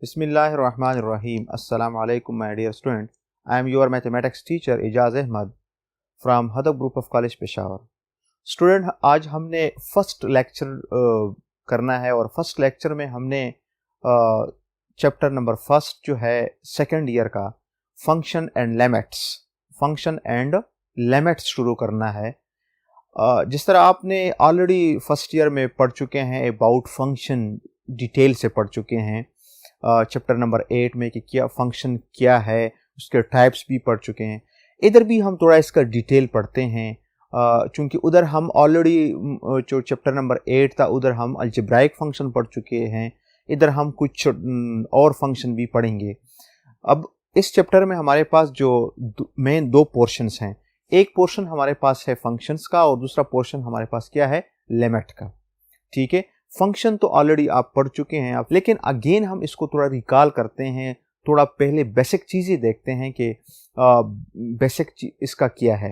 Bismillahirrahmanirrahim. Assalamu alaikum, my dear student. I am your mathematics teacher Ijaz Ahmad from Hadab Group of College Peshawar. Student, आज हमने first lecture करना है और first lecture में हमने chapter number first जो है सेकेंड ईयर का फंक्शन एंड लिमिट्स शुरू करना है। जिस तरह आपने ऑलरेडी फर्स्ट ईयर में पढ़ चुके हैं, अबाउट फंक्शन डिटेल से पढ़ चुके हैं चैप्टर नंबर 8 में कि क्या फंक्शन क्या है, उसके टाइप्स भी पढ़ चुके हैं। इधर भी हम थोड़ा इसका डिटेल पढ़ते हैं चूँकि उधर हम ऑलरेडी जो चैप्टर नंबर 8 था उधर हम अलजेब्राइक फंक्शन पढ़ चुके हैं, इधर हम कुछ और फंक्शन भी पढ़ेंगे। अब इस चैप्टर में हमारे पास जो मेन दो पोर्शंस हैं, एक पोर्शन हमारे पास है फंक्शंस का और दूसरा पोर्शन हमारे पास क्या है, लिमिट का। ठीक है, फंक्शन तो ऑलरेडी आप पढ़ चुके हैं आप, लेकिन अगेन हम इसको थोड़ा रिकॉल करते हैं, थोड़ा पहले बेसिक चीज़ें देखते हैं कि बेसिक इसका क्या है।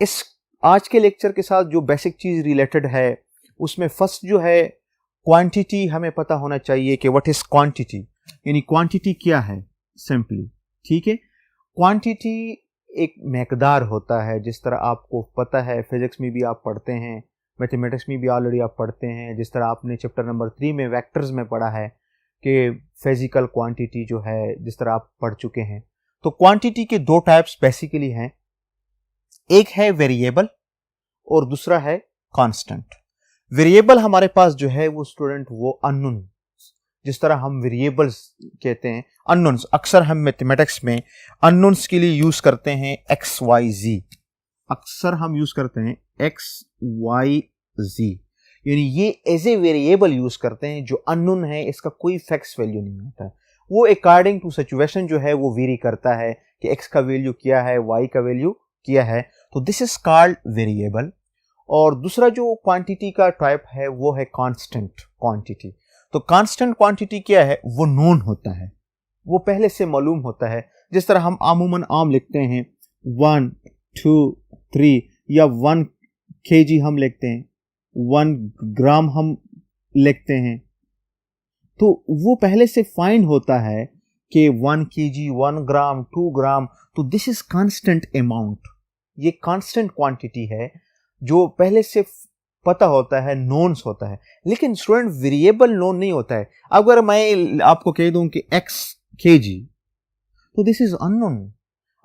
इस आज के लेक्चर के साथ जो बेसिक चीज़ रिलेटेड है उसमें फर्स्ट जो है क्वांटिटी, हमें पता होना चाहिए कि व्हाट इज़ क्वांटिटी, यानी क्वांटिटी क्या है सिंपली। ठीक है, क्वांटिटी एक मकदार होता है, जिस तरह आपको पता है फिजिक्स में भी आप पढ़ते हैं, मैथमेटिक्स में भी ऑलरेडी आप पढ़ते हैं, जिस तरह आपने चैप्टर नंबर 3 में वेक्टर्स में पढ़ा है कि फिजिकल क्वांटिटी जो है, जिस तरह आप पढ़ चुके हैं। तो क्वांटिटी के दो टाइप्स बेसिकली हैं, एक है वेरिएबल और दूसरा है कांस्टेंट। वेरिएबल हमारे पास जो है वो स्टूडेंट वो अननोन, जिस तरह हम वेरिएबल्स कहते हैं अननोन्स, अक्सर हम मैथमेटिक्स में अननोन्स के लिए यूज करते हैं एक्स वाई जी, अक्सर हम यूज करते हैं एक्स वाई जी, यानी ये एज ए वेरिएबल यूज करते हैं जो अननोन है, इसका कोई फिक्स वैल्यू नहीं होता है, वो अकॉर्डिंग टू सिचुएशन जो है वो वेरी करता है कि एक्स का वैल्यू क्या है, वाई का वैल्यू क्या है, तो दिस इज कॉल्ड वेरिएबल। और दूसरा जो क्वांटिटी का टाइप है वो है कांस्टेंट क्वांटिटी। तो कांस्टेंट क्वांटिटी क्या है, वो नोन होता है, वो पहले से मालूम होता है, जिस तरह हम आमूमन आम लिखते हैं 1 2 3 या 1 kg हम लिखते हैं, 1 ग्राम हम लिखते हैं, तो वो पहले से फाइंड होता है कि 1 kg 1 ग्राम 2 ग्राम, तो दिस इज कांस्टेंट अमाउंट, ये कांस्टेंट क्वांटिटी है जो पहले से पता होता है, नोन्स होता है। लेकिन स्टूडेंट वेरिएबल नोन नहीं होता है। अगर मैं आपको कह दूं कि x kg, तो दिस इज अननोन।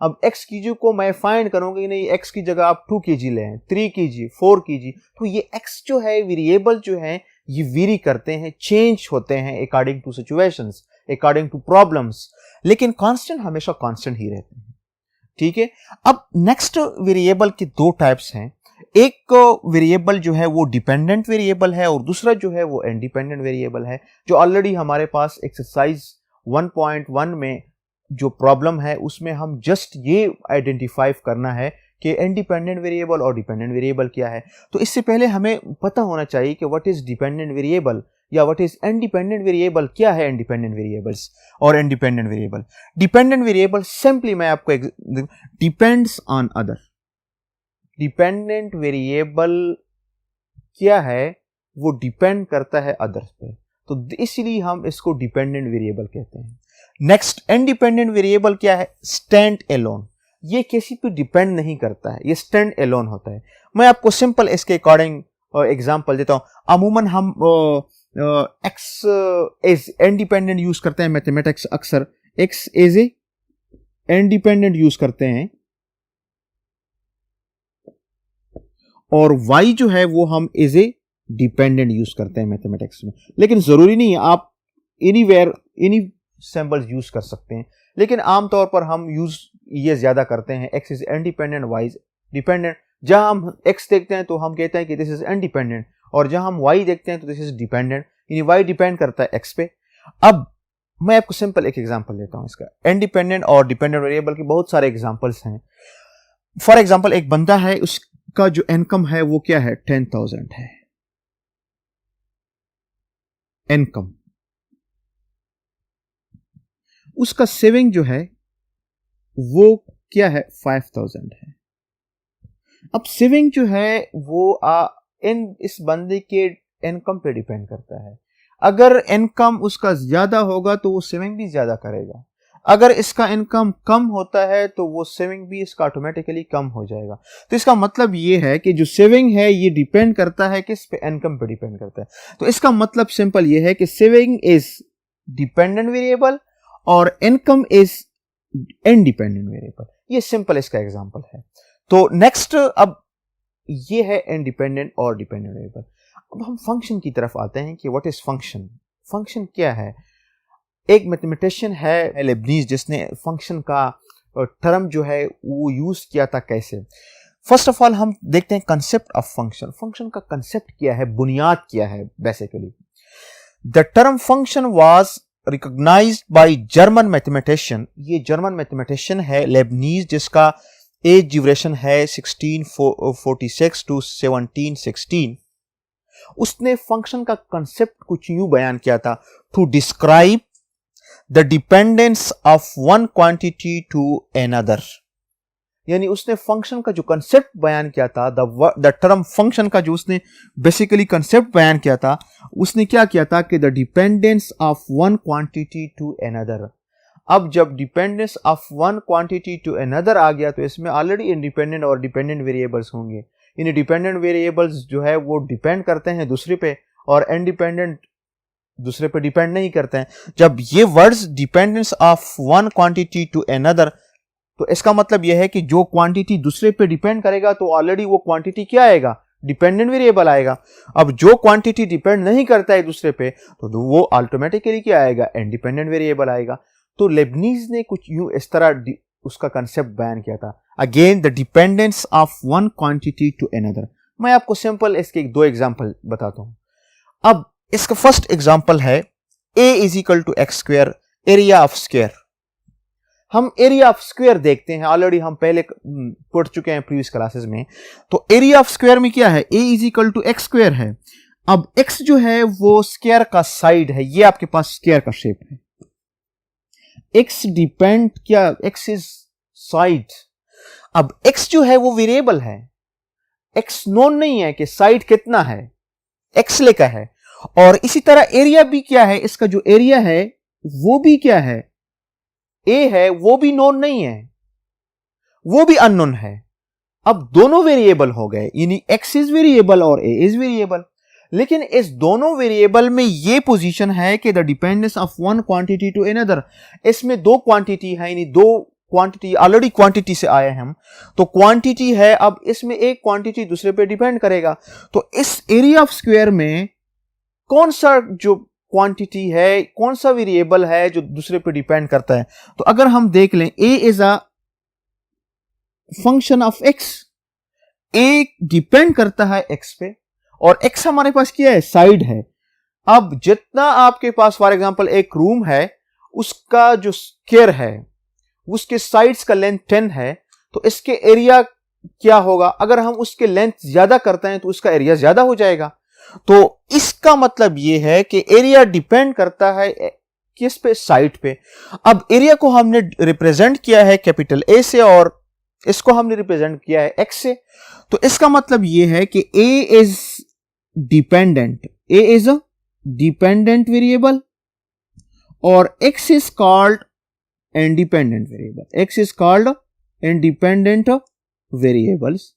अब x kg को मैं फाइंड करूंगा कि नहीं, x की जगह आप 2 kg लें, 3 kg 4 kg, तो ये x जो है वेरिएबल जो है ये वेरी करते हैं, चेंज होते हैं according to situations, according to problems, लेकिन कांस्टेंट हमेशा कांस्टेंट ही रहते हैं। ठीक है, अब नेक्स्ट वेरिएबल के दो टाइप्स हैं, एक वेरिएबल जो है वो डिपेंडेंट वेरिएबल है और दूसरा जो है वो इंडिपेंडेंट वेरिएबल है, जो ऑलरेडी हमारे पास एक्सरसाइज 1.1 में जो प्रॉब्लम है उसमें हम जस्ट ये आइडेंटिफाई करना है कि इंडिपेंडेंट वेरिएबल और डिपेंडेंट वेरिएबल क्या है। तो इससे पहले हमें पता होना चाहिए कि व्हाट इज डिपेंडेंट वेरिएबल या व्हाट इज इंडिपेंडेंट वेरिएबल, क्या है इंडिपेंडेंट वेरिएबल्स और independent variable. Dependent variable simply मैं आपको depends on other. Dependent variable क्या है, वो डिपेंड करता है अदर्स पे, तो इसलिए हम इसको डिपेंडेंट वेरिएबल कहते हैं। नेक्स्ट इंडिपेंडेंट वेरिएबल क्या है, स्टैंड एलोन, ये किसी पे डिपेंड नहीं करता है, ये स्टैंड एलोन होता है। मैं आपको सिंपल इसके अकॉर्डिंग एग्जांपल देता हूं। अमूमन हम एक्स एज इंडिपेंडेंट यूज करते हैं, मैथमेटिक्स अक्सर X as a independent use करते हैं और y जो है वो हम एज ए डिपेंडेंट यूज करते हैं मैथमेटिक्स में। लेकिन जरूरी नहीं है, आप एनीवेयर एनी सिंबल्स यूज कर सकते हैं, लेकिन आमतौर पर हम यूज ये ज्यादा करते हैं x is independent, y is dependent. जहां हम x देखते हैं तो हम कहते हैं कि दिस इज इंडिपेंडेंट, और जहां हम y देखते हैं तो दिस इज डिपेंडेंट, यानी y डिपेंड करता है x पे। अब मैं आपको सिंपल एक एग्जांपल देता हूं इसका। इंडिपेंडेंट और डिपेंडेंट वेरिएबल के बहुत सारे एग्जांपल्स हैं। फॉर एग्जांपल, एक बंदा है, उसका जो इनकम है वो क्या है, 10,000 है इनकम, उसका सेविंग जो है वो क्या है, 5,000 है। अब सेविंग जो है वो इस बंदे के इनकम पे डिपेंड करता है। अगर इनकम उसका ज्यादा होगा तो वो सेविंग भी ज्यादा करेगा, अगर इसका इनकम कम होता है तो वो सेविंग भी इसका ऑटोमेटिकली कम हो जाएगा। तो इसका मतलब ये है कि जो सेविंग है ये डिपेंड करता है किस पे, इनकम पे डिपेंड करता है। तो इसका मतलब सिंपल ये है कि सेविंग इज डिपेंडेंट वेरिएबल और इनकम इज इंडिपेंडेंट वेरिएबल। ये सिंपल इसका एग्जांपल है। तो नेक्स्ट अब ये है इंडिपेंडेंट और डिपेंडेंट वेरिएबल। अब हम फंक्शन की तरफ आते हैं कि व्हाट इज फंक्शन। फंक्शन क्या है? एक मैथमेटिशियन है लेबनीज जिसने फंक्शन का टर्म जो है वो यूज किया था कैसे। फर्स्ट ऑफ ऑल हम देखते हैं कंसेप्ट ऑफ फंक्शन। फंक्शन का कंसेप्ट क्या है, बुनियाद क्या है basically. The term function was recognised by German mathematician. ये जर्मन मैथमेटिशियन है लेबनीज जिसका एज ड्यूरेशन है 1646 टू 1716। उसने फंक्शन का कंसेप्ट कुछ यूं बयान किया था, to describe the dependence of one quantity to another. यानी उसने फंक्शन का जो कंसेप्ट बयान किया था, द टर्म फंक्शन का जो उसने बेसिकली कंसेप्ट बयान किया था, उसने क्या किया था कि the dependence of one quantity to another. अब जब dependence of one quantity to another आ गया तो इसमें ऑलरेडी इंडिपेंडेंट और डिपेंडेंट वेरिएबल्स होंगे। इन डिपेंडेंट वेरिएबल्स जो है वो डिपेंड करते हैं दूसरे पे और इंडिपेंडेंट दूसरे पे डिपेंड नहीं करते हैं। जब ये words dependence of one quantity to another, तो इसका मतलब यह है कि जो क्वांटिटी दूसरे पे डिपेंड करेगा तो ऑलरेडी वो क्वांटिटी क्या आएगा, डिपेंडेंट वेरिएबल आएगा। अब जो क्वांटिटी डिपेंड नहीं करता है दूसरे पे तो वो ऑटोमेटिकली क्या आएगा, इंडिपेंडेंट वेरिएबल आएगा। तो लेबनीज ने कुछ यूं इस तरह उसका कंसेप्ट बयान किया था, again the dependence of one quantity to another. मैं आपको सिंपल इसके दो एग्जांपल बताता हूं। अब इसका फर्स्ट एग्जांपल है a is equal to X square, area of square. हम एरिया ऑफ स्क्वायर देखते हैं, ऑलरेडी हम पहले पढ़ चुके हैं प्रीवियस क्लासेस में। तो एरिया ऑफ स्क्वायर में क्या है, a is equal to X square है। अब x जो है वो स्क्वायर का साइड है, ये आपके पास स्क्वायर का शेप है। x डिपेंड क्या, x इज साइड। अब x जो है वो वेरिएबल है, x नोन नहीं है कि साइड कितना है, x लिखा है। और इसी तरह एरिया भी क्या है, इसका जो एरिया है वो भी क्या है, a है, वो भी नोन नहीं है, वो भी अननोन है। अब दोनों वेरिएबल हो गए, यानी x इज वेरिएबल और a इज वेरिएबल। लेकिन इस दोनों वेरिएबल में ये पोजीशन है कि the dependence of one quantity to another. इसमें दो क्वांटिटी है, यानी दो क्वांटिटी, ऑलरेडी क्वांटिटी से आए हम, तो क्वांटिटी है। अब इसमें एक क्वांटिटी दूसरे पे डिपेंड करेगा। तो इस एरिया ऑफ स्क्वायर में कौन सा जो क्वांटिटी है, कौन सा वेरिएबल है जो दूसरे पे डिपेंड करता है। तो अगर हम देख लें, a is a function of x, a depend करता है x पे और x हमारे पास क्या है, साइड है। अब जितना आपके पास फॉर एग्जांपल एक रूम है, उसका जो स्क्वायर है उसके साइड्स का लेंथ 10 है, तो इसके एरिया क्या होगा, अगर हम उसके लेंथ ज्यादा करते हैं तो उसका एरिया ज्यादा हो जाएगा। तो इसका मतलब यह है कि एरिया डिपेंड करता है किस पे, साइड पे। अब एरिया को हमने रिप्रेजेंट किया है कैपिटल A से और इसको हमने रिप्रेजेंट किया है x से। तो इसका मतलब यह है कि a is dependent, a is a dependent variable और x is called independent variable. x is called independent variables,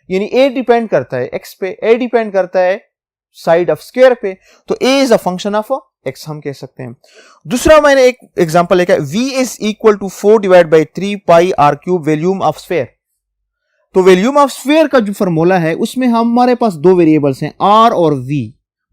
यानी a डिपेंड करता है x पे, a डिपेंड करता है साइड ऑफ स्क्वायर पे। तो a is a function of x हम कह सकते हैं। दूसरा मैंने एक एग्जांपल लिखा है, v is equal to 4 divide by 3 pi r cube volume of sphere. तो वॉल्यूम ऑफ स्फीयर का जो फॉर्मूला है उसमें हमारे पास दो वेरिएबल्स हैं, r और v,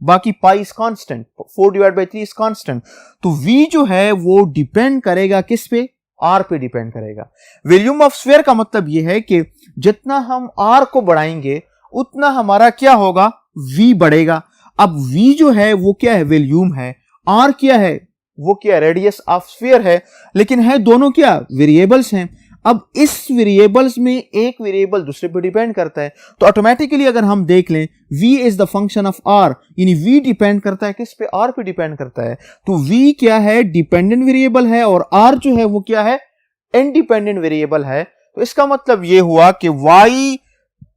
बाकी pi is constant, 4 divide by 3 is constant. तो v जो है वो डिपेंड करेगा किस पे, r पे डिपेंड करेगा। वॉल्यूम ऑफ स्फीयर का मतलब यह है कि जितना हम r को बढ़ाएंगे उतना हमारा क्या होगा, v बढ़ेगा। अब v जो है वो क्या है, वॉल्यूम है, r क्या है, वो क्या, रेडियस ऑफ स्फीयर है। लेकिन है दोनों क्या, वेरिएबल्स हैं। अब इस वेरिएबल्स में एक वेरिएबल दूसरे पर डिपेंड करता है, तो ऑटोमेटिकली अगर हम देख लें v is the function of r, यानी v डिपेंड करता है किस पे, r पे डिपेंड करता है। तो v क्या है, डिपेंडेंट वेरिएबल है और r जो है वो क्या है, इंडिपेंडेंट वेरिएबल है। तो इसका मतलब ये हुआ कि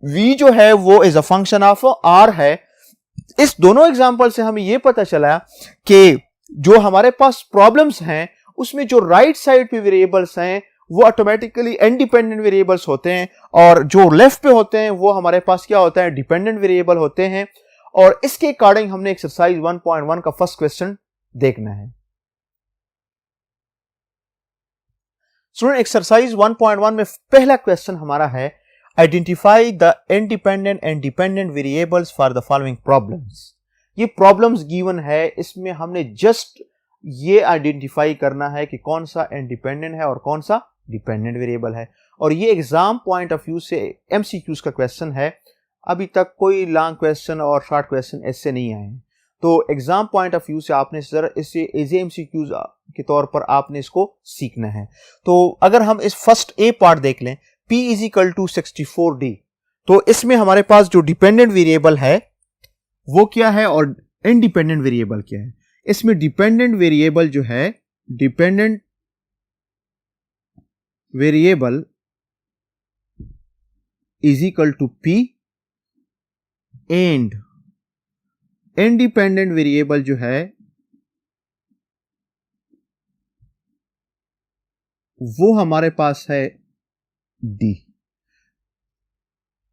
v जो है वो is a function of r है, इस दोनों एग्जाम्पल से हमें यह पता चला कि जो हमारे पास प्रॉब्लम्स हैं उसमें जो राइट साइड पे वेरिएबल्स हैं वो ऑटोमेटिकली इंडिपेंडेंट वेरिएबल्स होते हैं, और जो लेफ्ट पे होते हैं वो हमारे पास क्या होता है, डिपेंडेंट वेरिएबल होते हैं। और इसके अकॉर्डिंग हमने एक्सरसाइज 1.1 का फर्स्ट क्वेश्चन देखना है। स्टूडेंट, एक्सरसाइज 1.1 में पहला क्वेश्चन हमारा है, identify the independent and dependent variables for the following problems. ये प्रॉब्लम्स गिवन है, इसमें हमने जस्ट ये आइडेंटिफाई करना है कि कौन सा इंडिपेंडेंट है और कौन सा डिपेंडेंट वेरिएबल है। और ये एग्जाम पॉइंट ऑफ व्यू से एमसीक्यूज का क्वेश्चन है। अभी तक कोई लॉन्ग क्वेश्चन और शॉर्ट क्वेश्चन ऐसे नहीं आए हैं, तो एग्जाम पॉइंट ऑफ व्यू से आपने जरा इसे एज एमसीक्यूज के तौर पर आपने इसको सीखना है। तो अगर हम इस फर्स्ट ए पार्ट देख लें, P is equal to 64D, तो इसमें हमारे पास जो डिपेंडेंट वेरिएबल है वो क्या है और इंडिपेंडेंट वेरिएबल क्या है। इसमें डिपेंडेंट वेरिएबल जो है, dependent variable is equal to P and independent variable जो है वो हमारे पास है D।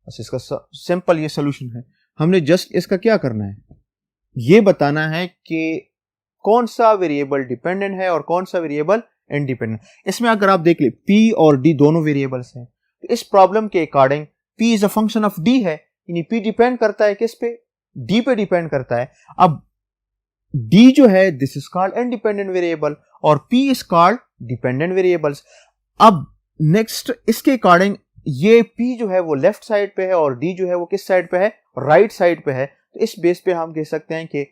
बस इसका सिंपल ये सोल्यूशन है। हमने जस्ट इसका क्या करना है, ये बताना है कि कौन सा वेरिएबल डिपेंडेंट है और कौन सा वेरिएबल इंडिपेंडेंट। इसमें अगर आप देख ले P और D दोनों वेरिएबल्स हैं, तो इस प्रॉब्लम के according P is a function of D है, यानी P डिपेंड करता है किस पे, D पे डिपेंड करता है। अब D जो है this is called independent variable और P is called dependent variables. अब नेक्स्ट इसके अकॉर्डिंग ये P जो है वो लेफ्ट साइड पे है और D जो है वो किस साइड पे है, राइट साइड पे है। तो इस बेस पे हम कह सकते हैं कि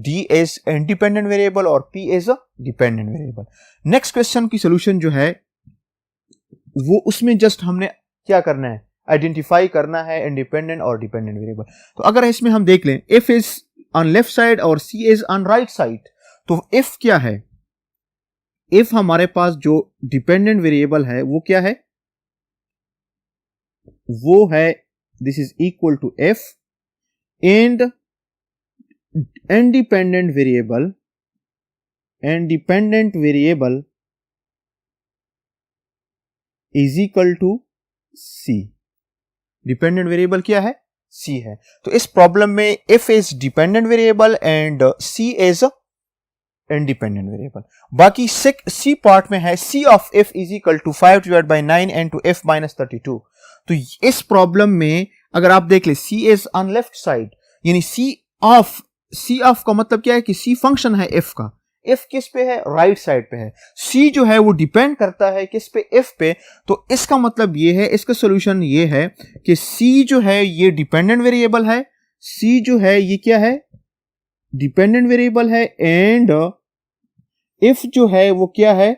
D इज इंडिपेंडेंट वेरिएबल और P is a dependent variable. Next question की सोल्यूशन जो है वो उसमें जस्ट हमने क्या करना है, आइडेंटिफाई करना है इंडिपेंडेंट और डिपेंडेंट वेरिएबल। तो अगर इसमें हम देख लें F is on left side और C is on right side, तो F क्या है, F हमारे पास जो डिपेंडेंट वेरिएबल है वो क्या है, वो है this is equal to F and independent variable is equal to C। Dependent variable क्या है, C है। तो इस प्रॉब्लम में F is dependent variable and C is independent variable. बाकी C पार्ट में है C of F is equal to 5/9 and to F minus 32। तो इस प्रॉब्लम में अगर आप देख ले C is on left side, यानी C ऑफ का मतलब क्या है कि C फंक्शन है F का, F किस पे है, राइट साइड पे है। C जो है वो डिपेंड करता है किस पे, F पे। तो इसका मतलब ये है, इसका सॉल्यूशन ये है कि C जो है ये डिपेंडेंट वेरिएबल है, C जो है ये क्या है, डिपेंडेंट वेरिएबल है एंड F जो है वो क्या है,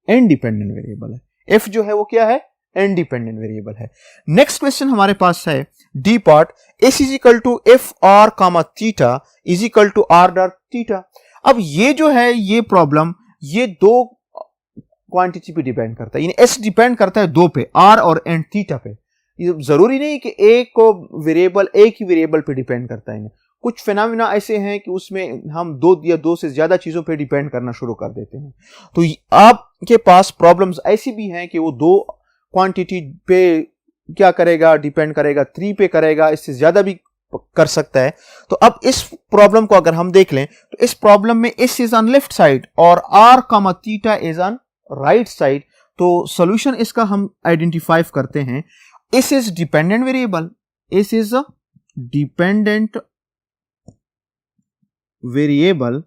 इंडिपेंडेंट वेरिएबल है। F जो है वो क्या है, इंडिपेंडेंट वेरिएबल है। नेक्स्ट क्वेश्चन हमारे पास है D part, S is equal to F R comma theta is equal to R dot theta. अब ये जो है ये प्रॉब्लम ये दो क्वांटिटी पे डिपेंड करता है, यानी S डिपेंड करता है दो पे, R और एंड थीटा पे। ये जरूरी नहीं कि एक वेरिएबल एक ही वेरिएबल पे डिपेंड करता है। कुछ फिनोमेना ऐसे हैं कि उसमें हम दो या दो से ज्यादा चीजों पे डिपेंड करना शुरू कर देते हैं। तो आपके पास प्रॉब्लम्स ऐसी भी हैं कि वो दो क्वांटिटी पे क्या करेगा, डिपेंड करेगा, 3 पे करेगा, इससे ज्यादा भी कर सकता है। तो अब इस प्रॉब्लम को अगर हम देख लें तो इस प्रॉब्लम में S is on left side और R comma theta is on right side. तो सॉल्यूशन इसका हम आइडेंटिफाई करते हैं। S is dependent variable, S is a dependent variable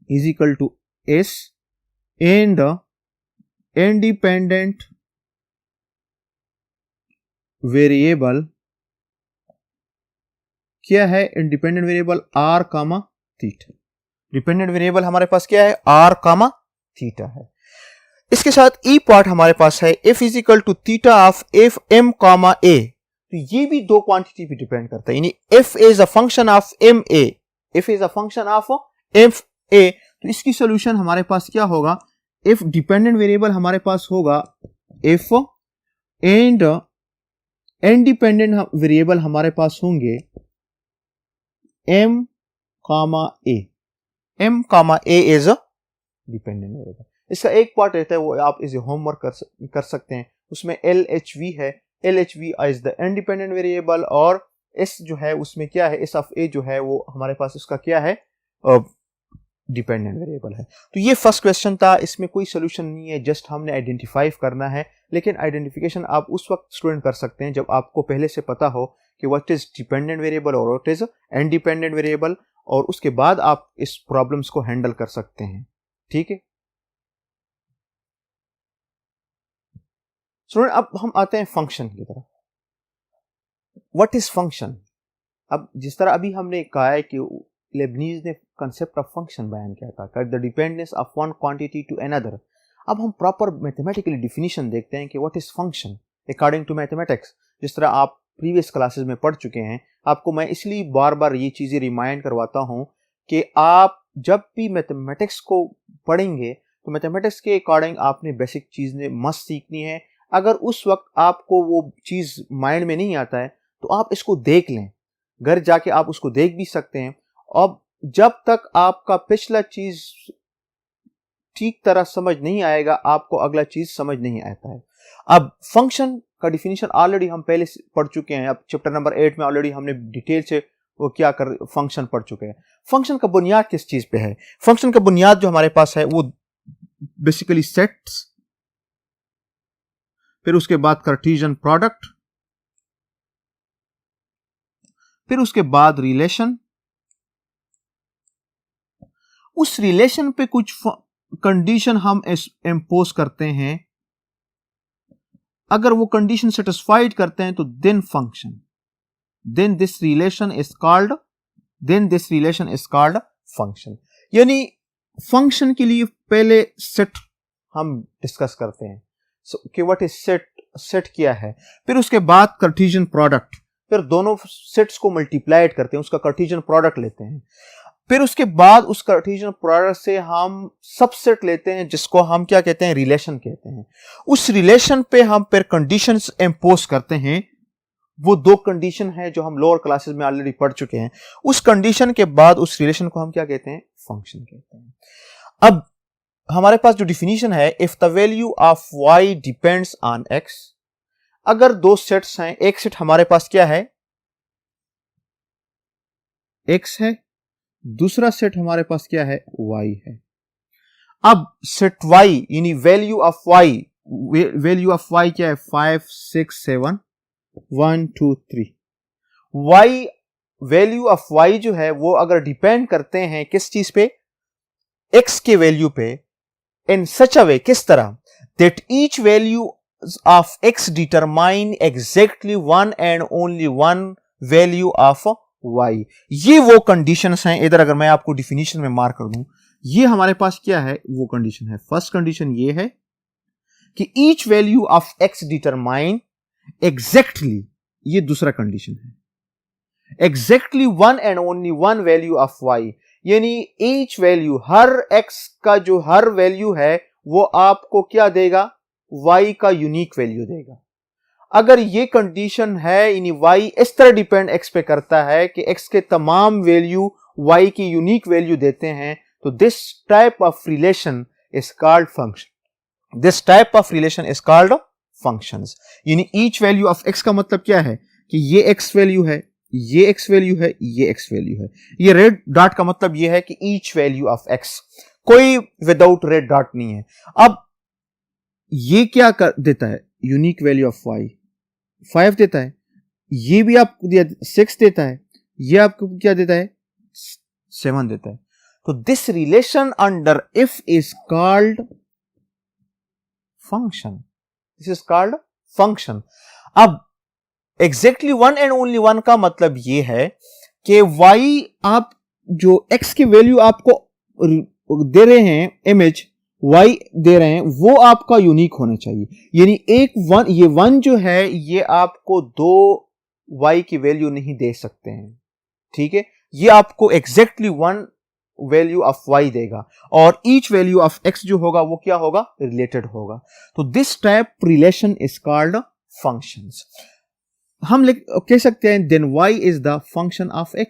is equal to S and independent variable क्या है, independent variable R comma theta. Dependent variable हमारे पास क्या है, R कामा थीटा है। इसके साथ E पार्ट हमारे पास है F is equal to theta of F M comma A. तो ये भी दो क्वांटिटी पे डिपेंड करता है, यानी F is a function of M A, F is a function of F A. तो इसकी सोल्यूशन हमारे पास क्या होगा, F डिपेंडेंट वेरिएबल हमारे पास होगा F एंड इंडिपेंडेंट वेरिएबल हमारे पास होंगे m comma a, m comma a is a dependent variable. इसका एक पार्ट रहता है, वो आप इसे होमवर्क कर सकते हैं। उसमें LHV है, LHV is the independent variable, और S जो है उसमें क्या है, S ऑफ A जो है वो हमारे पास उसका क्या है, डिपेंडेंट वेरिएबल है। तो ये फर्स्ट क्वेश्चन था, इसमें कोई सोल्यूशन नहीं है, जस्ट हमने आइडेंटिफाई करना है। लेकिन आइडेंटिफिकेशन आप उस वक्त स्टूडेंट कर सकते हैं जब आपको पहले से पता हो कि व्हाट इज डिपेंडेंट वेरिएबल और व्हाट इज इंडिपेंडेंट वेरिएबल, और उसके बाद आप इस प्रॉब्लम्स को हैंडल कर सकते हैं। ठीक है स्टूडेंट, अब हम आते हैं फंक्शन की तरफ। What is function? अब जिस तरह अभी हमने कहा है कि लेबनीज ने कंसेप्ट ऑफ फंक्शन बयान किया था, the dependence of one quantity to another. अब हम प्रॉपर मैथमेटिकली डिफिनीशन देखते हैं कि what is function according to mathematics. जिस तरह आप प्रीवियस क्लासेस में पढ़ चुके हैं, आपको मैं इसलिए बार बार ये चीज़ें रिमाइंड करवाता हूँ कि आप जब भी मैथमेटिक्स को पढ़ेंगे तो मैथमेटिक्स के अकॉर्डिंग आपने बेसिक चीज़ें मस्त सीखनी है। अगर उस वक्त आपको वो चीज़ माइंड में नहीं आता है तो आप इसको देख लें, घर जाके आप उसको देख भी सकते हैं। अब जब तक आपका पिछला चीज़ ठीक तरह समझ नहीं आएगा, आपको अगला चीज़ समझ नहीं आता है। अब फंक्शन का डिफिनीशन ऑलरेडी हम पहले पढ़ चुके हैं। अब चैप्टर नंबर 8 में ऑलरेडी हमने डिटेल से वो क्या कर फंक्शन पढ़ चुके हैं। फंक्शन का बुनियाद किस चीज पे है? फंक्शन का बुनियाद जो हमारे पास है वो बेसिकली सेट्स, फिर उसके बाद कार्टेशियन प्रोडक्ट, फिर उसके बाद रिलेशन। उस रिलेशन पे कुछ कंडीशन हम इंपोज करते हैं, अगर वो कंडीशन सेटिस्फाइड करते हैं तो then function, then this relation is called function. यानी फंक्शन के लिए पहले सेट हम डिस्कस करते हैं कि व्हाट इज सेट, सेट क्या है। फिर उसके बाद कार्टेशियन प्रोडक्ट, फिर दोनों सेट्स को मल्टीप्लाइड करते हैं, उसका कार्टेशियन प्रोडक्ट लेते हैं। फिर उसके बाद उस कार्टेशियन प्रोडक्ट से हम सबसेट लेते हैं जिसको हम क्या कहते हैं, रिलेशन कहते हैं। उस रिलेशन पे हम फिर कंडीशंस इंपोज करते हैं। वो दो कंडीशन है जो हम लोअर क्लासेस में ऑलरेडी पढ़ चुके हैं। उस कंडीशन के बाद उस रिलेशन को हम क्या कहते हैं, फंक्शन कहते हैं। अब हमारे पास जो डिफिनीशन है, if the value of y depends on x, अगर दो सेट्स हैं, एक सेट हमारे पास क्या है, x है, दूसरा सेट हमारे पास क्या है, y है। अब सेट y यानी वैल्यू ऑफ y क्या है, 5 6 7 1 2 3। y वैल्यू ऑफ y जो है वो अगर डिपेंड करते हैं किस चीज पे, x के वैल्यू पे, इन सच अ वे, किस तरह, that each value of x determine exactly one and only one value of y। ये वो कंडीशंस हैं। इधर अगर मैं आपको डिफिनीशन में मार्क कर दूं, ये हमारे पास क्या है, वो कंडीशन है। फर्स्ट कंडीशन ये है कि each value of x determine exactly, ये दूसरा कंडीशन है, exactly one and only one value of y। यानी ईच वैल्यू, हर x का जो हर वैल्यू है वो आपको क्या देगा, y का यूनिक वैल्यू देगा। अगर ये कंडीशन है, यानी y इस तरह डिपेंड x पे करता है कि x के तमाम वैल्यू y की यूनिक वैल्यू देते हैं, तो this type of relation is called function. This type of relation is called functions. यानी ईच वैल्यू ऑफ x का मतलब क्या है कि ये x वैल्यू है, ये x वैल्यू है, ये x वैल्यू है। ये रेड डॉट का मतलब ये है कि ईच वैल्यू ऑफ x, कोई विदाउट रेड डॉट नहीं है। अब ये क्या कर देता है, यूनिक वैल्यू ऑफ y 5 देता है, ये भी आपको दिया 6 देता है, ये आपको क्या देता है, 7 देता है। तो this relation under if is called function, this is called function. अब exactly one and only one का मतलब यह है कि y, आप जो x की वैल्यू आपको दे रहे हैं, इमेज y दे रहे हैं, वो आपका यूनिक होना चाहिए। यानी एक वन, ये वन जो है ये आपको दो y की वैल्यू नहीं दे सकते हैं, ठीक है। ये आपको exactly one value of y देगा, और ईच वैल्यू ऑफ x जो होगा वो क्या होगा, रिलेटेड होगा। तो this type relation is called functions. हम कह सकते हैं then y is the function of x,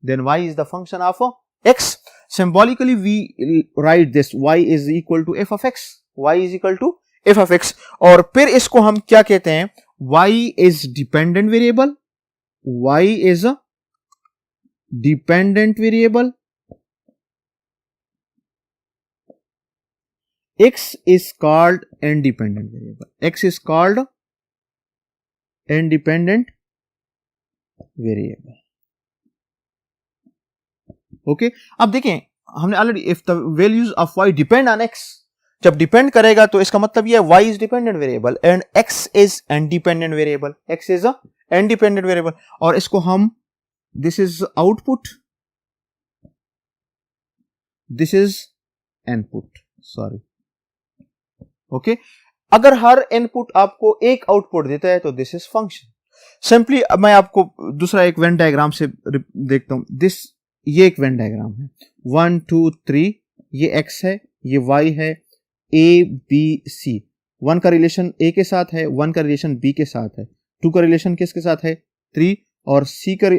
then y is the function of x. Symbolically we write this y is equal to f of x, y is equal to f of x. और फिर इसको हम क्या कहते हैं, y is dependent variable, y is a dependent variable, x is called independent variable, x is called independent variable. Okay अब देखें हमने already if the values of y depend on x, जब डिपेंड करेगा तो इसका मतलब यह y is dependent variable and x is independent variable, x is a independent variable. और इसको हम this is output, this is input, sorry. Okay अगर हर इनपुट आपको एक आउटपुट देता है तो दिस इज फंक्शन. सिंपली मैं आपको दूसरा एक वेन डायग्राम से देखता हूं. दिस ये एक वेन डायग्राम है 1 2 3, ये x है, ये y है, a b c. 1 का रिलेशन a के साथ है, 1 का रिलेशन b के साथ है, 2 का रिलेशन किसके साथ है 3, और c का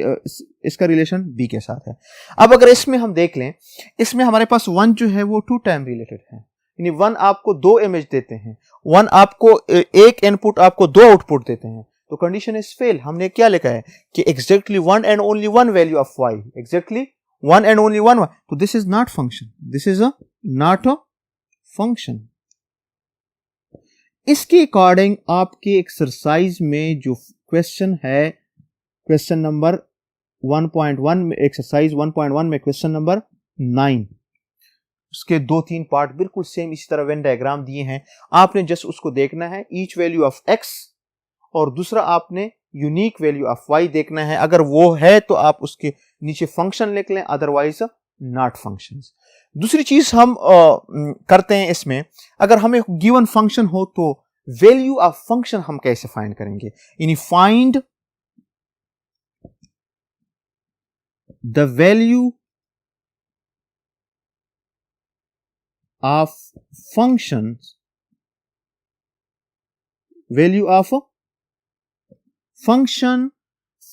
इसका रिलेशन b के साथ है. अब अगर इसमें हम देख लें, इसमें हमारे पास 1 जो है वो 2 टाइम रिलेटेड है, यानी 1 आपको 2 इमेज देते हैं, 1 आपको एक इनपुट आपको 2 आउटपुट देते हैं, तो कंडीशन इज फेल. हमने क्या लिखा है कि exactly 1 and only 1 value of y, exactly 1 and only 1, तो this is not function, this is not a function. इसके अकॉर्डिंग आपके एक्सरसाइज में जो क्वेश्चन है, क्वेश्चन नंबर 1.1 में, एक्सरसाइज 1.1 में क्वेश्चन नंबर 9, उसके 2-3 पार्ट बिल्कुल सेम इसी तरह वेन डायग्राम दिए हैं. आपने जस्ट उसको देखना है, ईच वैल्यू ऑफ x, और दूसरा आपने यूनिक वैल्यू ऑफ y देखना है. अगर वो है तो आप उसके नीचे फंक्शन लिख लें, अदरवाइज नॉट फंक्शंस. दूसरी चीज हम करते हैं इसमें, अगर हमें गिवन फंक्शन हो तो वैल्यू ऑफ फंक्शन हम कैसे फाइंड करेंगे, यानी find the value of function, value of function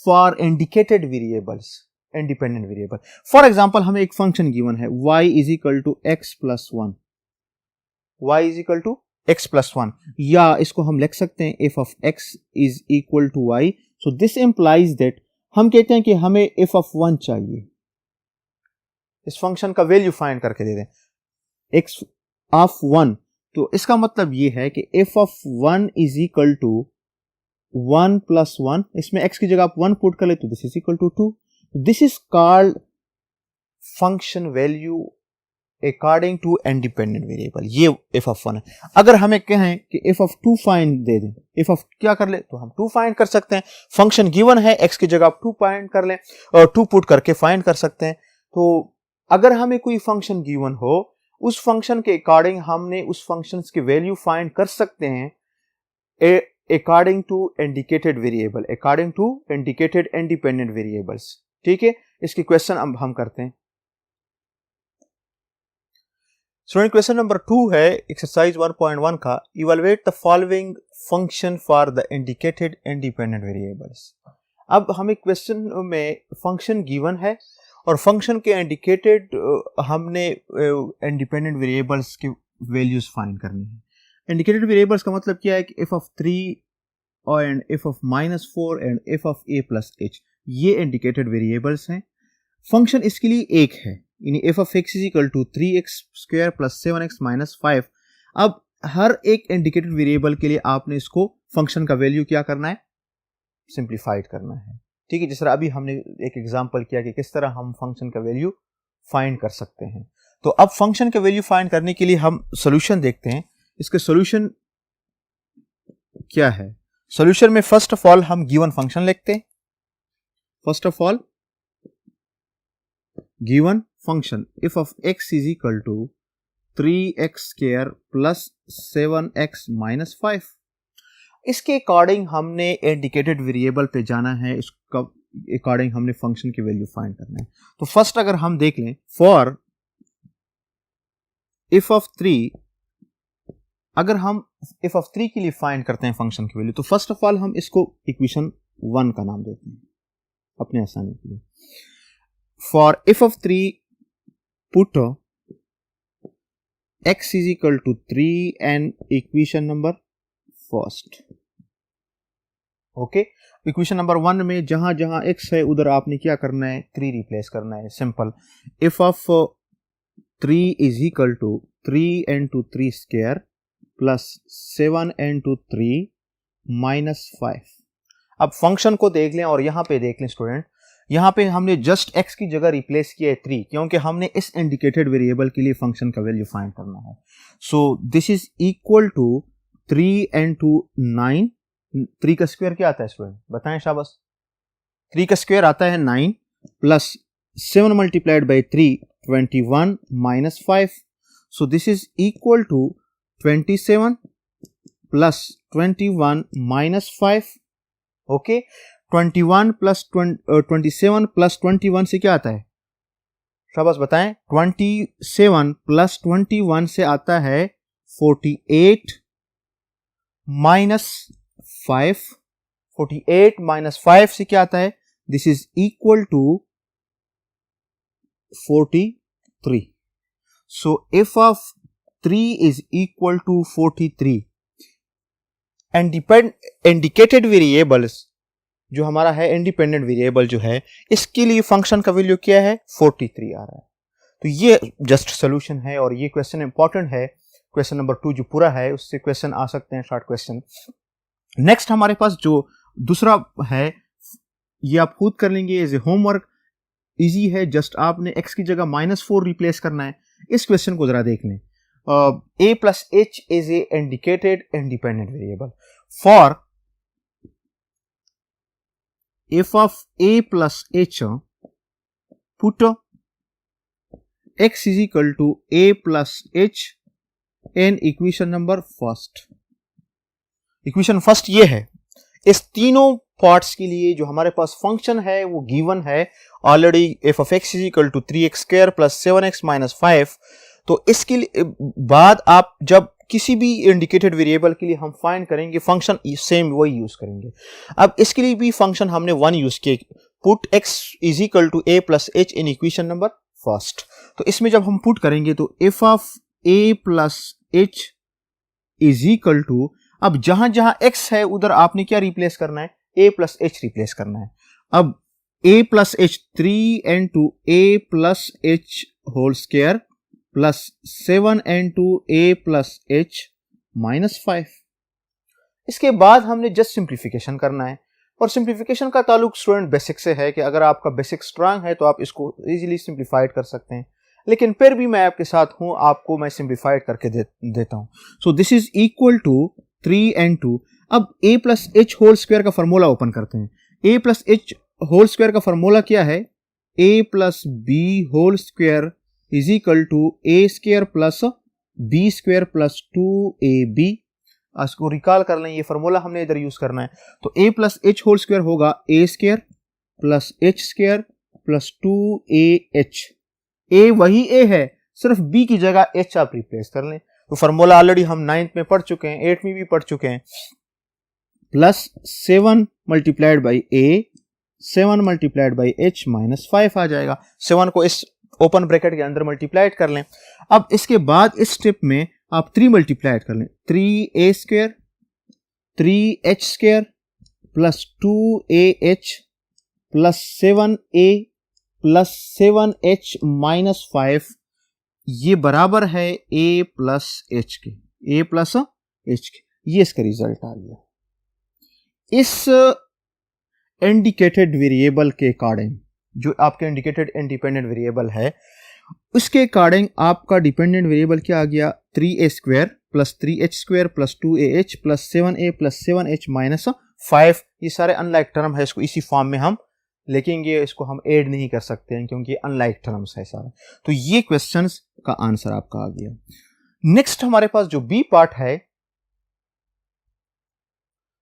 for indicated variables, independent variable. For example हमें एक फंक्शन गिवन है y is equal to x plus 1, y is equal to x plus 1, या इसको हम लिख सकते हैं f of x is equal to y. So this implies that हम कहते हैं कि हमें f ऑफ 1 चाहिए, इस फंक्शन का वैल्यू फाइंड करके दे दें x ऑफ 1, तो इसका मतलब ये है कि f of 1 is equal to 1 plus 1, इसमें x की जगह आप 1 पुट कर ले तो this is equal to 2. This is called function value according to independent variable. ये f ऑफ 1 है. अगर हमें कहें कि f ऑफ 2 फाइंड दे दें, f ऑफ क्या कर ले तो हम 2 फाइंड कर सकते हैं. फंक्शन गिवन है, x की जगह आप 2 फाइंड कर लें और 2 पुट करके फाइंड कर सकते हैं. तो अगर हमें कोई फंक्शन गिवन हो, उस फंक्शन के अकॉर्डिंग हमने उस फंक्शन की वैल्यू फाइंड कर सकते हैं according to indicated variable, according to indicated independent variables. ठीक है, इसकी क्वेश्चन अब हम करते हैं. स्टूडेंट क्वेश्चन नंबर 2 है एक्सरसाइज 1.1 का. Evaluate the following function for the indicated independent variables. अब हमें क्वेश्चन में फंक्शन गिवन है और फंक्शन के इंडिकेटेड हमने इंडिपेंडेंट वेरिएबल्स के वैल्यूज फाइंड करनी है. इंडिकेटेड वेरिएबल्स का मतलब क्या है कि f of 3 and f of -4 and f of a plus h, ये इंडिकेटेड वेरिएबल्स हैं. फंक्शन इसके लिए एक है, यानी f of x is equal to 3x square plus 7x minus 5. अब हर एक इंडिकेटेड वेरिएबल के लिए आपने इसको फंक्शन का वैल्यू क्या करना है, सिंप्लीफाइड करना है. ठीक है, जिस तरह अभी हमने एक एग्जांपल किया कि किस तरह हम फंक्शन का वैल्यू फाइंड कर सकते हैं. तो अब फंक्शन का वैल्यू फाइंड करने के लिए हम सॉल्यूशन देखते हैं. इसके सॉल्यूशन क्या है. सॉल्यूशन में फर्स्ट ऑफ ऑल हम गिवन फंक्शन लिखते हैं. First of all given function f of x is equal to 3x square plus 7x minus 5. इसके अकॉर्डिंग हमने इंडिकेटेड वेरिएबल पे जाना है, इसका अकॉर्डिंग हमने फंक्शन की वैल्यू फाइंड करना है. तो फर्स्ट अगर हम देख लें फॉर f of 3, अगर हम f of 3 के लिए फाइंड करते हैं फंक्शन की वैल्यू, तो फर्स्ट ऑफ ऑल हम इसको इक्वेशन 1 का नाम देते हैं अपने आसानी के लिए. For f of 3 put x is equal to 3 and equation number first. Okay, equation number 1 में जहां जहां x है उधर आपने क्या करना है, 3 रिप्लेस करना है. Simple. f of 3 is equal to 3 into 3 square plus 7 into 3 minus 5. अब फंक्शन को देख लें और यहां पे देख लें स्टूडेंट, यहां पे हमने जस्ट x की जगह रिप्लेस किया है 3, क्योंकि हमने इस इंडिकेटेड वेरिएबल के लिए फंक्शन का वैल्यू फाइंड करना है. So this is equal to 3 into 9. 3 का स्क्वायर क्या आता है स्टूडेंट, बताएं शाबाश. 3 का स्क्वायर आता है 9 plus 7 multiplied by 3 21 minus 5. So this is equal to 27 plus 21 minus 5. Okay, 21 plus 27 plus 21 से क्या आता है, शाबाश बताएं. 27 प्लस 21 से आता है 48 माइनस 5. 48 माइनस 5 से क्या आता है, this is equal to 43. So f of 3 is equal to 43 and indicated variables जो हमारा है, इंडिपेंडेंट वेरिएबल जो है, इसके लिए फंक्शन का वैल्यू क्या है, 43 आ रहा है. तो ये जस्ट सोल्यूशन है और ये क्वेश्चन इंपॉर्टेंट है. क्वेश्चन नंबर 2 जो पूरा है उससे क्वेश्चन आ सकते हैं, शॉर्ट क्वेश्चन. नेक्स्ट हमारे पास जो दूसरा है ये आप खुद कर लेंगे एज ए होमवर्क. इजी है, जस्ट आपने x की जगह -4 रिप्लेस करना है. इस क्वेश्चन को जरा देख लें. a plus h is a indicated independent variable. For f of a plus h, put x is equal to a plus h in equation number first. Equation first ये है. इस तीनों पार्ट्स के लिए जो हमारे पास फंक्शन है वो गिवन है already. f of x is equal to 3x square plus 7x minus 5. तो इसके बाद आप जब किसी भी इंडिकेटेड वेरिएबल के लिए हम फाइंड करेंगे फंक्शन सेम वही यूज करेंगे. अब इसके लिए भी फंक्शन हमने 1 यूज किया, put x is equal to a plus h in equation number first. तो इसमें जब हम पुट करेंगे तो f of a plus h is equal to, अब जहां जहां x है उधर आपने क्या रिप्लेस करना है, a plus h रिप्लेस करना है. अब a plus h 3 into a plus h whole square plus 7 into a plus h minus 5. इसके बाद हमने जस्ट सिंप्लीफिकेशन करना है और सिंप्लीफिकेशन का ताल्लुक स्टूडेंट बेसिक से है कि अगर आपका बेसिक स्ट्रांग है तो आप इसको इजीली सिंप्लीफाइड कर सकते हैं, लेकिन फिर भी मैं आपके साथ हूं, आपको मैं सिंप्लीफाइड करके देता हूं. So this is equal to 3 and 2. अब a plus h whole square का फॉर्मूला ओपन करते हैं. a plus h whole square का फॉर्मूला क्या है, a plus b whole square is equal to a square plus b square plus 2ab. इसको recall कर लें, ये फॉर्मूला हमने इधर यूज करना है. तो a plus h whole square होगा a square plus h square plus 2ah. a वही a है, सिर्फ b की जगह h आप रिप्लेस कर लें. तो फॉर्मूला ऑलरेडी हम 9th में पढ़ चुके हैं, 8th में भी पढ़ चुके हैं. Plus 7 multiplied by a, 7 multiplied by h minus 5 आ जाएगा. 7 को इस ओपन ब्रैकेट के अंदर मल्टीप्लाइड कर लें. अब इसके बाद इस स्टेप में आप 3 मल्टीप्लाइड कर लें. 3a square 3h square plus 2ah plus 7a plus 7h minus 5, ये बराबर है a प्लस h के, a प्लस h के. ये इसका रिजल्ट आ गया. इस इंडिकेटेड वेरिएबल के अकॉर्डिंग, जो आपके इंडिकेटेड इंडिपेंडेंट वेरिएबल है, उसके अकॉर्डिंग आपका डिपेंडेंट वेरिएबल क्या आ गया, 3a square plus 3h square plus 2ah plus 7a plus 7h minus 5. ये सारे अनलाइक टर्म है, इसको इसी फॉर्म में हम लिखेंगे, इसको हम ऐड नहीं कर सकते हैं क्योंकि अनलाइक टर्म्स है सारे. तो ये क्वेश्चंस का आंसर आपका आ गया. नेक्स्ट हमारे पास जो बी पार्ट है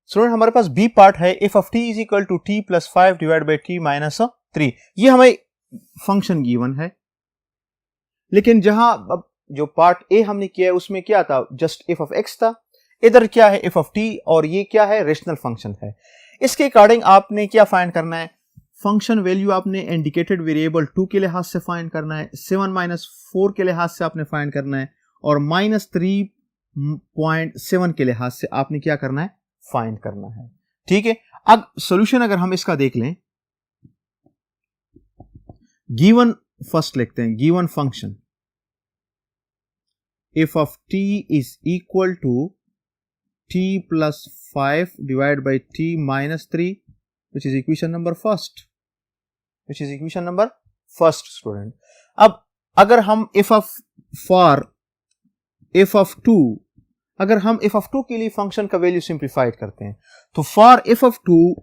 स्टूडेंट, हमारे पास बी पार्ट है f of t is equal to t plus 5 divided by t minus 3. ये हमें फंक्शन गिवन है, लेकिन जहां अब जो पार्ट ए हमने किया है उसमें क्या था, जस्ट f of x था. इधर क्या है, f of t, और ये क्या है, रेशनल फंक्शन है. इसके अकॉर्डिंग आपने क्या फाइंड करना है, फंक्शन वैल्यू आपने इंडिकेटेड वेरिएबल 2 के लिहाज से फाइंड करना है, 7 माइनस 4 के लिहाज से आपने फाइंड करना है, और माइनस 3.7 के लिहाज से आपने क्या करना है, फाइंड करना है। ठीक है, अब सॉल्यूशन अगर हम इसका देख लें, गिवन फर्स्ट लिखते हैं, given function f of t is equal to t plus 5 divided by t minus 3, which is equation number first, student. अब अगर हम f of 2, अगर हम f of 2 के लिए फंक्शन का वैल्यू सिंप्लीफाइड करते हैं, तो for f of 2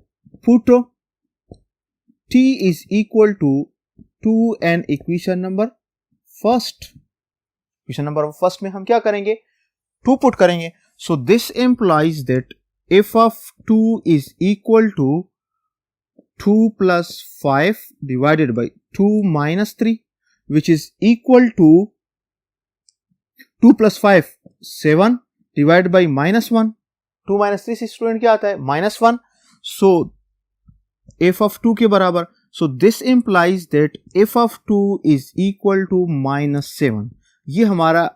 put t is equal to 2 and equation number first में हम क्या करेंगे, 2 पुट करेंगे. So this implies that f of 2 is equal to 2 plus 5 divided by 2 minus 3, which is equal to 2 plus 5 7 divided by minus 1. 2 minus 3 से student क्या आता है, minus 1. so f of 2 के बराबर, so this implies that f of 2 is equal to minus 7. ये हमारा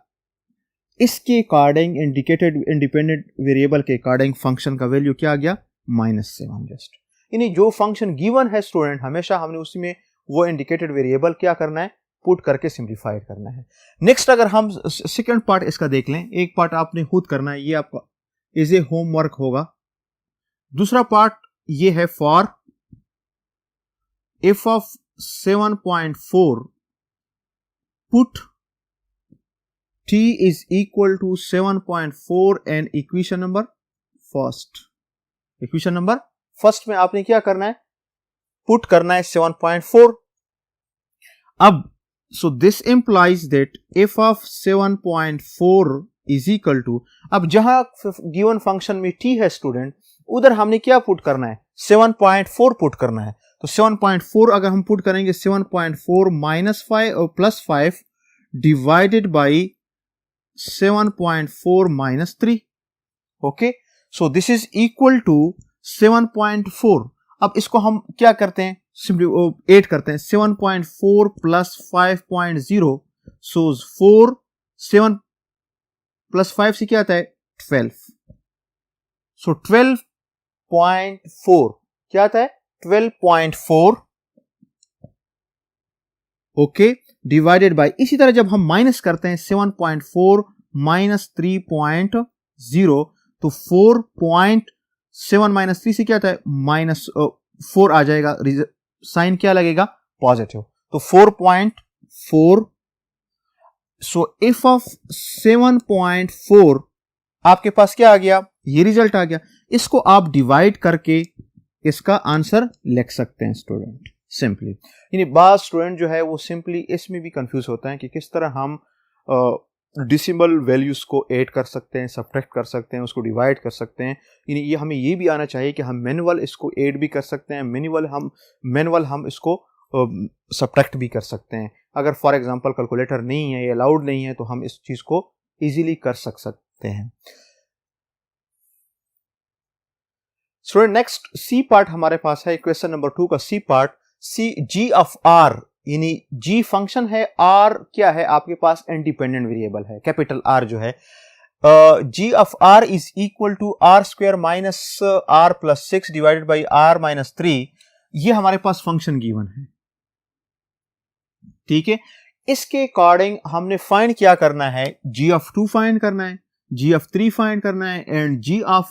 इसके according indicated independent variable के अकॉर्डिंग फंक्शन का वैल्यू क्या आ गया, -7 जस्ट. यानी जो फंक्शन गिवन है स्टूडेंट, हमेशा हमने उसी में वो इंडिकेटेड वेरिएबल क्या करना है, पुट करके सिंप्लीफाइड करना है. नेक्स्ट अगर हम सेकंड पार्ट इसका देख लें, एक पार्ट आपने खुद करना है, ये आपका एज ए होमवर्क होगा. दूसरा पार्ट ये है for f of 7.4 put t is equal to 7.4 and equation number first में आपने क्या करना है, पुट करना है 7.4. अब so this implies that f of 7.4 is equal to, अब जहां गिवन फंक्शन में t है स्टूडेंट, उधर हमने क्या पुट करना है, 7.4 पुट करना है. तो 7.4 अगर हम पुट करेंगे, 7.4 माइनस 5 और plus 5 divided by 7.4 minus 3. Okay, so this is equal to 7.4. अब इसको हम क्या करते हैं, सिंपली ऐड करते हैं, 7.4 प्लस 5.0, सो 4, 7 प्लस 5 से क्या आता है, 12. सो 12.4 क्या आता है, 12.4. ओके, डिवाइडेड बाय, इसी तरह जब हम माइनस करते हैं 7.4 माइनस 3.0, तो 4.7 माइनस 3 से क्या आता है, -4 आ जाएगा, साइन क्या लगेगा, पॉजिटिव. तो 4.4. सो f ऑफ 7.4 आपके पास क्या आ गया, ये रिजल्ट आ गया. इसको आप डिवाइड करके इसका आंसर लिख सकते हैं स्टूडेंट, सिंपली. यानी बात स्टूडेंट जो है वो सिंपली इसमें भी कंफ्यूज होता है कि किस तरह हम डिसिमल वैल्यूज को ऐड कर सकते हैं, सब्ट्रैक्ट कर सकते हैं, उसको डिवाइड कर सकते हैं. यानी ये हमें ये भी आना चाहिए कि हम मैनुअल इसको ऐड भी कर सकते हैं, मैनुअल हम इसको सब्ट्रैक्ट भी कर सकते हैं. अगर फॉर एग्जांपल कैलकुलेटर नहीं है या अलाउड नहीं है, तो हम इस चीज को इजीली कर सकते हैं. स्टूडेंट नेक्स्ट सी पार्ट हमारे पास है, क्वेश्चन नंबर 2 का C part. C G of R, यानी जी फंक्शन है, आर क्या है आपके पास, इंडिपेंडेंट वेरिएबल है, कैपिटल आर जो है. G of R is equal to R square minus R plus 6 divided by R minus 3. ये हमारे पास फंक्शन गिवन है, ठीक है. इसके अकॉर्डिंग हमने फाइंड क्या करना है, जी ऑफ 2 फाइंड करना है, जी ऑफ 3 फाइंड करना है, and G of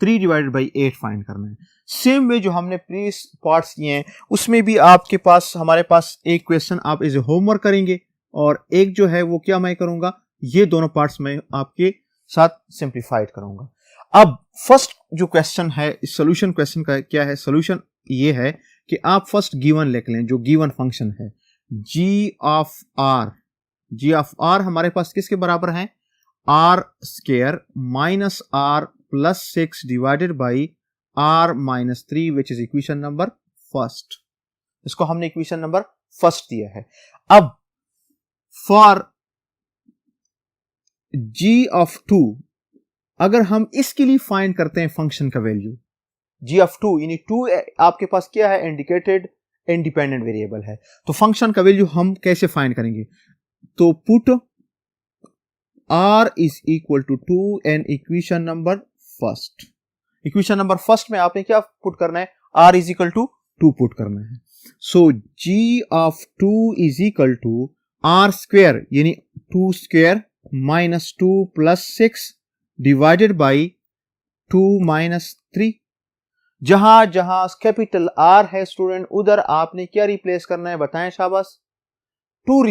3 divided by 8 find करना है. सेम वे जो हमने प्रीवियस पार्ट्स किए हैं, उसमें भी आपके पास हमारे पास एक क्वेश्चन आप एज ए होमवर्क करेंगे, और एक जो है वो क्या मैं करूंगा, ये दोनों पार्ट्स में आपके साथ सिंप्लीफाइड करूंगा. अब फर्स्ट जो क्वेश्चन है, सॉल्यूशन क्वेश्चन का क्या है, सॉल्यूशन ये है कि आप फर्स्ट गिवन लिख लें, जो गिवन फंक्शन है जी ऑफ आर हमारे पास किसके बराबर है, R square minus R plus 6 divided by R minus 3, which is equation number first. इसको हमने इक्वेशन नंबर फर्स्ट दिया है. अब फॉर जी ऑफ 2, अगर हम इसके लिए फाइंड करते हैं फंक्शन का वैल्यू, जी ऑफ 2 यानी 2 आपके पास क्या है, इंडिकेटेड इंडिपेंडेंट वेरिएबल है। तो फंक्शन का वैल्यू हम कैसे फाइंड करेंगे? तो put r is equal to 2 and equation number first. Equation number first में आपने क्या पुट करना है? r is equal to 2 put करना है। So g of 2 is equal to r square यानी 2 square minus 2 plus 6 divided by 2 minus 3। जहां जहां कैपिटल R है स्टूडेंट, उधर आपने क्या रिप्लेस करना है? बताएं शाबाश। 2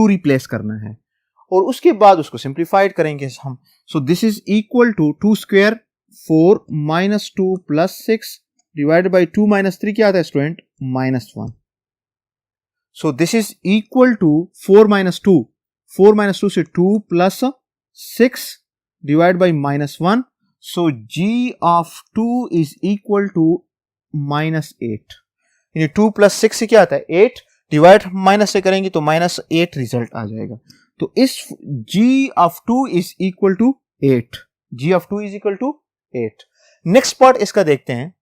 रिप्लेस करना है और उसके बाद उसको सिंप्लीफाइड करेंगे हम। So this is equal to 2 square 4 minus 2 plus 6 divided by 2 minus 3 क्या आता है student? -1। So this is equal to 4 minus 2 से 2 plus 6 divide by -1। So g of 2 is equal to -8। यानी 2 प्लस 6 से क्या आता है? 8 डिवाइड माइनस से करेंगे तो -8 रिजल्ट आ जाएगा। तो इस g of 2 is equal to 8। g of 2 is equal to 8। Next part इसका देखते हैं।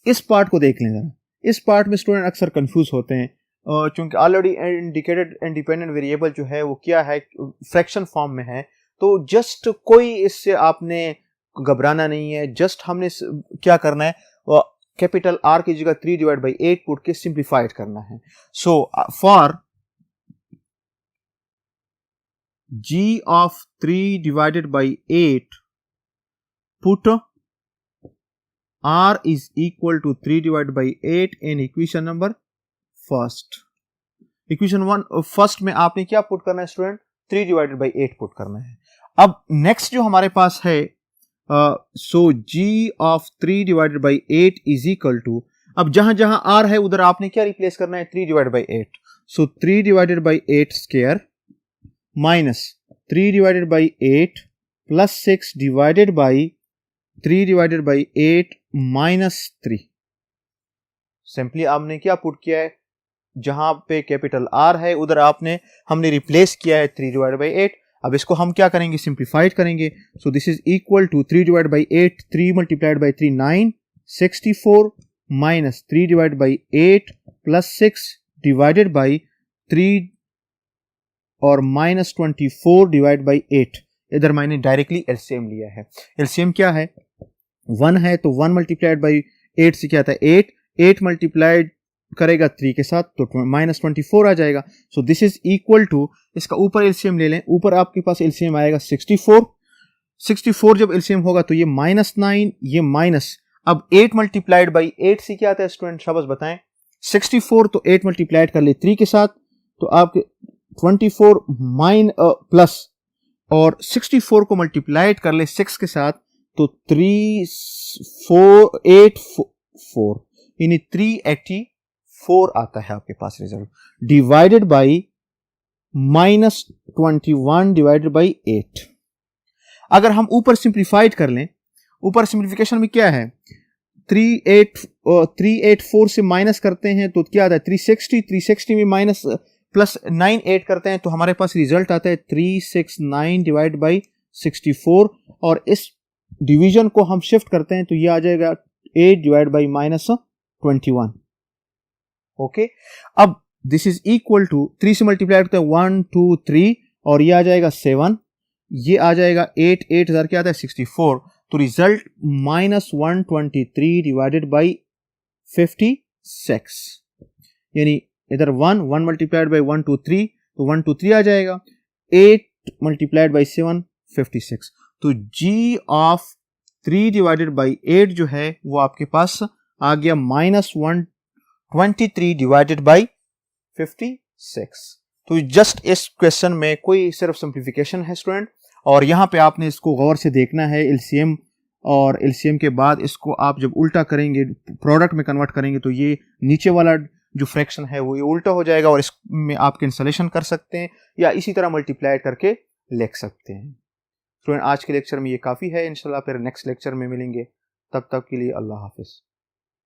इस पार्ट को देख लें जरा। इस पार्ट में स्टूडेंट अक्सर कंफ्यूज होते हैं क्योंकि ऑलरेडी इंडिकेटेड इंडिपेंडेंट वेरिएबल जो है वो क्या है? फ्रैक्शन फॉर्म में है। तो जस्ट कोई इससे आपने घबराना नहीं है। जस्ट हमने क्या करना है? कैपिटल R की जगह 3 डिवाइड बाई 8 पुट के सिंप्लीफाइड करना है। So for g of 3 divided by 8 put R is equal to 3 divide by 8 in equation number first. Equation 1 first में आपने क्या पुट करना है स्टूडेंट? 3 डिवाइडेड बाई 8 पुट करना है। अब नेक्स्ट जो हमारे पास है so g of 3 divided by 8 is equal to, अब जहां जहां r है उधर आपने क्या रिप्लेस करना है? 3 divided by 8। So 3 divided by 8 square minus 3 divided by 8 plus 6 divided by 3 divided by 8 minus 3। Simply आपने क्या पुट किया है? जहां पे कैपिटल R है उधर हमने रिप्लेस किया है 3 डिवाइडेड बाई 8। अब इसको हम क्या करेंगे? सिंप्लीफाइड करेंगे। So this is equal to 3 divide by 8, 3 multiplied by 3 9, 64 minus 3 divide by 8 plus 6 divided by 3 और माइनस 24 डिवाइड बाई 8। इधर मैंने डायरेक्टली एलसीएम लिया है। एलसीएम क्या है? 1 है तो 1 मल्टीप्लाइड बाई 8 से क्या आता है? 8 मल्टीप्लाइड करेगा 3 के साथ तो -24 आ जाएगा। So this is equal to, इसका ऊपर एलसीएम ले लें। ऊपर आपके पास एलसीएम आएगा 64 जब एलसीएम होगा तो ये -9 ये माइनस। अब 8 मल्टीप्लाइड बाई 8 से क्या आता है स्टूडेंट? शाबाश बताएं। 64 तो 8 मल्टीप्लाइड कर ले 3 के साथ तो आपके 24 प्लस और 64 को मल्टीप्लाइड कर ले 6 के साथ तो 3 4 8 4 यानी 384 आता है आपके पास result, divided by -21 divided by 8। अगर हम ऊपर सिंप्लीफाइड कर लें, ऊपर सिंप्लीफिकेशन में क्या है? 384 से माइनस करते हैं तो क्या आता है? 360 में माइनस प्लस 98 करते हैं तो हमारे पास रिजल्ट आता है 369 डिवाइड बाई 64। और इस डिवीजन को हम शिफ्ट करते हैं तो ये आ जाएगा 8 डिवाइड बाई -21। ओके, अब दिस इज इक्वल टू 3 से मल्टीप्लाई करते हैं 1 2 3 और ये आ जाएगा 7, ये आ जाएगा 8 8000 क्या आता है? 64। तो रिजल्ट -123 डिवाइडेड बाई 56 यानी इधर 1 मल्टीप्लाइड बाई 1 2 3 तो 1 2 3 आ जाएगा। 8 मल्टीप्लाइड बाई 7 56। तो g ऑफ 3 डिवाइडेड बाई 8 जो है वो आपके पास आ गया -123 डिवाइडेड बाई 56। तो जस्ट इस क्वेश्चन में कोई सिर्फ सिंप्लीफिकेशन है स्टूडेंट, और यहाँ पे आपने इसको गौर से देखना है एलसीएम, और एलसीएम के बाद इसको आप जब उल्टा करेंगे प्रोडक्ट में कन्वर्ट करेंगे तो ये नीचे वाला जो फ्रैक्शन है वो ये उल्टा हो जाएगा और इसमें आप कैंसलेशन कर सकते हैं या इसी तरह मल्टीप्लाई करके लिख सकते हैं। स्टूडेंट आज के लेक्चर में ये काफ़ी है, इंशाल्लाह फिर नेक्स्ट लेक्चर में मिलेंगे, तब तक के लिए अल्लाह हाफिज़।